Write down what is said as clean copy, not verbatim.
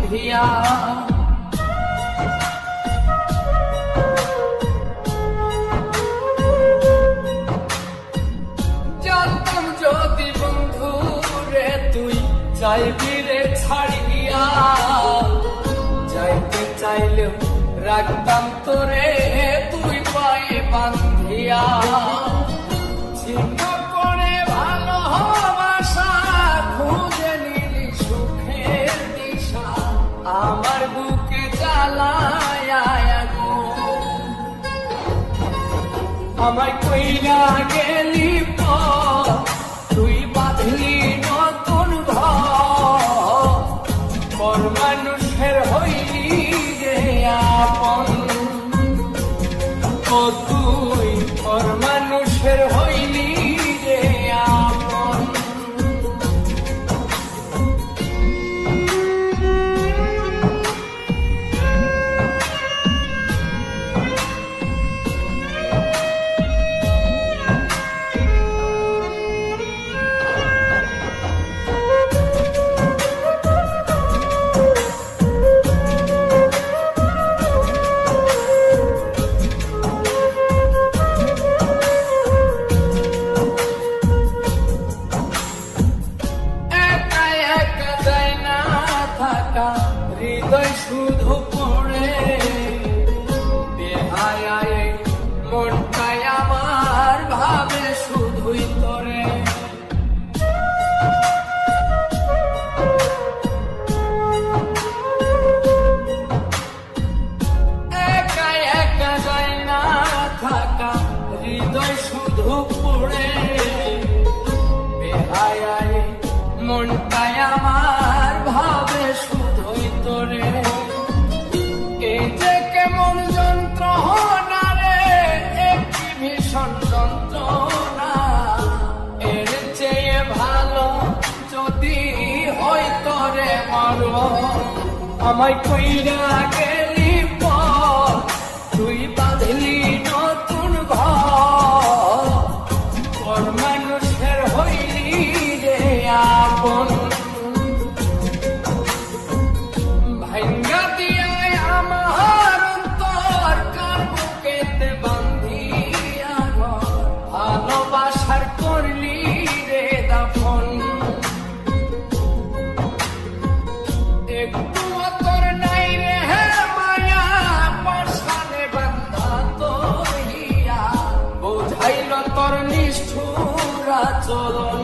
বান্ধিয়া। জানতাম যদি বন্ধু রে তুই যাইবি রে ছাড়িয়া, যাইতে চাইলেও রাখতাম তোরে তুই পায়ে বান্ধিয়া। ছিন্ন করে ভালোবাসা খুঁজে নিলি সুখের দিশা, আমার বুকে জ্বালায় আগুন। আমায় কইরা গেলি পর তুই বাঁধলি নতুন ঘর, পর মানুষের হইলি রে আপন। ও তুই পর মানুষের হইলি রে আপন। হৃদয় শুধু পড়ে বেহায়ায়, মনটাই আমার ভাবে শুধুই তোরে। একা একা যায় না থাকা, হৃদয় শুধু পড়ে বেহায়ায়, মনটাই আমার ভাবে শুধুই তোরে। এই যে কেমন যন্ত্রণা রে, একটি ভীষণ যন্ত্রণা, এর চেয়ে ভালো যদি হইতো রে মরণ। আমায় কইরা গেলি পর তুই বাঁধলি নতুন ঘর, পর মানুষের হইলি রে আপন। ভাঙ্গা দিয়া আমার অন্তর কার বুকেতে বান্ধিয়া ঘর, ভালোবাসার করলি রে দাফন। একটু তোর নাই রে মায়া, পাশানে বান্ধা তোর হিয়া, বোঝাইল তোর নিষ্ঠুর আচরণ।